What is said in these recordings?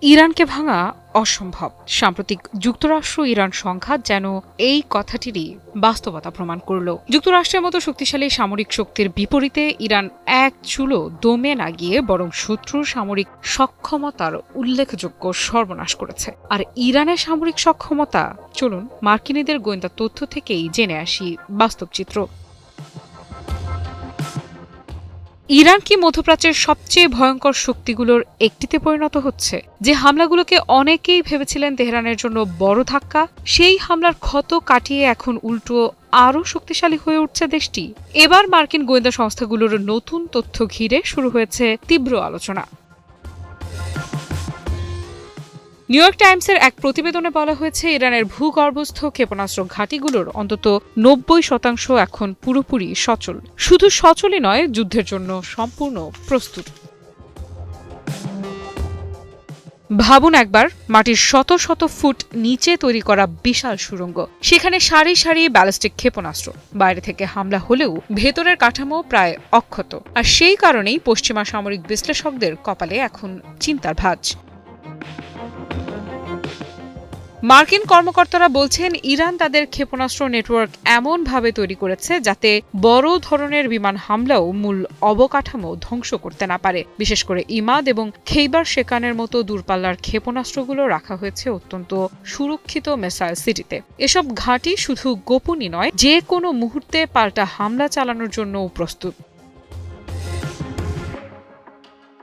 ইরানকে ভাঙা অসম্ভব। সাম্প্রতিক যুক্তরাষ্ট্র ইরান সংঘাত যেন এই কথাটিরই বাস্তবতা প্রমাণ করল। যুক্তরাষ্ট্রের মতো শক্তিশালী সামরিক শক্তির বিপরীতে ইরান এক চুলো দমে না গিয়ে বরং শত্রুর সামরিক সক্ষমতার উল্লেখযোগ্য সর্বনাশ করেছে। আর ইরানের সামরিক সক্ষমতা, চলুন মার্কিনীদের গোয়েন্দা তথ্য থেকেই জেনে আসি বাস্তব চিত্র। ইরান কি মধ্যপ্রাচ্যের সবচেয়ে ভয়ঙ্কর শক্তিগুলোর একটিতে পরিণত হচ্ছে? যে হামলাগুলোকে অনেকেই ভেবেছিলেন তেহরানের জন্য বড় ধাক্কা, সেই হামলার ক্ষত কাটিয়ে এখন উল্টো আরও শক্তিশালী হয়ে উঠছে দেশটি। এবার মার্কিন গোয়েন্দা সংস্থাগুলোর নতুন তথ্য ঘিরে শুরু হয়েছে তীব্র আলোচনা। নিউ ইয়র্ক টাইমসের এক প্রতিবেদনে বলা হয়েছে, ইরানের ভূগর্ভস্থ ক্ষেপণাস্ত্র ঘাঁটিগুলোর অন্তত ৯০% এখন পুরোপুরি সচল। শুধু সচলই নয়, যুদ্ধের জন্য সম্পূর্ণ প্রস্তুত। ভাবুন একবার, মাটির শত শত ফুট নিচে তৈরি করা বিশাল সুড়ঙ্গ, সেখানে সারি সারি ব্যালিস্টিক ক্ষেপণাস্ত্র। বাইরে থেকে হামলা হলেও ভেতরের কাঠামো প্রায় অক্ষত। আর সেই কারণেই পশ্চিমা সামরিক বিশ্লেষকদের কপালে এখন চিন্তার ভাঁজ। মার্কিন কর্মকর্তারা বলছেন, ইরান তাদের ক্ষেপণাস্ত্র নেটওয়ার্ক এমনভাবে তৈরি করেছে যাতে বড় ধরনের বিমান হামলাও মূল অবকাঠামো ধ্বংস করতে না পারে। বিশেষ করে ইমাদ এবং খেইবার শেকানের মতো দূরপাল্লার ক্ষেপণাস্ত্রগুলো রাখা হয়েছে অত্যন্ত সুরক্ষিত মিসাইল সিটিতে। এসব ঘাঁটি শুধু গোপনই নয়, যে কোনো মুহূর্তে পাল্টা হামলা চালানোর জন্যও প্রস্তুত।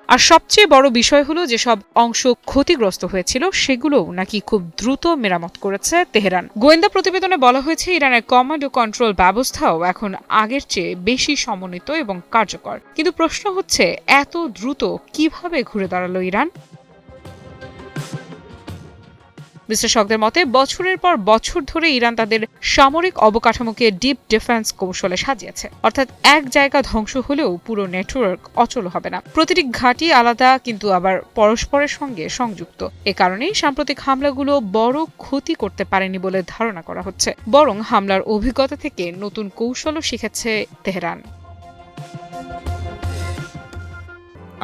আর সবচেয়ে বড় বিষয় হলো, যেসব অংশ ক্ষতিগ্রস্ত হয়েছিল সেগুলোও নাকি খুব দ্রুত মেরামত করেছে তেহরান। গোয়েন্দা প্রতিবেদনে বলা হয়েছে, ইরানের কমান্ড ও কন্ট্রোল ব্যবস্থাও এখন আগের চেয়ে বেশি সমন্বিত এবং কার্যকর। কিন্তু প্রশ্ন হচ্ছে, এত দ্রুত কিভাবে ঘুরে দাঁড়ালো ইরান? বিশ্লেষকদের মতে, বছরের পর বছর ধরে ইরান তাদের সামরিক অবকাঠামোকে ডিপ ডিফেন্স কৌশলে সাজিয়েছে। অর্থাৎ এক জায়গা ধ্বংস হলেও পুরো নেটওয়ার্ক অচল হবে না। প্রতিটি ঘাঁটি আলাদা, কিন্তু আবার পরস্পরের সঙ্গে সংযুক্ত। এ কারণেই সাম্প্রতিক হামলাগুলো বড় ক্ষতি করতে পারেনি বলে ধারণা করা হচ্ছে, বরং হামলার অভিজ্ঞতা থেকে নতুন কৌশলও শিখেছে তেহরান।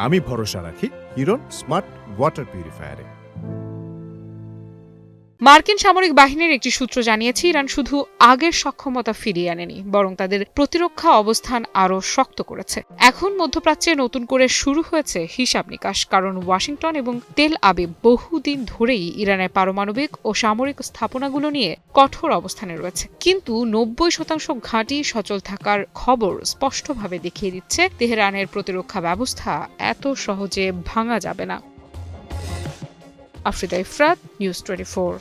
আমি ভরসা রাখি হিরন স্মার্ট ওয়াটার পিউরিফায়ারে। মার্কিন সামরিক বাহিনীর একটি সূত্র জানিয়েছে, ইরান শুধু আগের সক্ষমতা ফিরিয়ে আনেনি, বরং তাদের প্রতিরক্ষা অবস্থান আরও শক্ত করেছে। এখন মধ্যপ্রাচ্যে নতুন করে শুরু হয়েছে হিসাব নিকাশ, কারণ ওয়াশিংটন এবং তেল আবিব বহুদিন ধরেই ইরানের পারমাণবিক ও সামরিক স্থাপনাগুলো নিয়ে কঠোর অবস্থানে রয়েছে। কিন্তু ৯০% ঘাঁটি সচল থাকার খবর স্পষ্টভাবে দেখিয়ে দিচ্ছে, তেহরানের প্রতিরক্ষা ব্যবস্থা এত সহজে ভাঙা যাবে না। আফ্রিদা ইফরাত, নিউজ 24।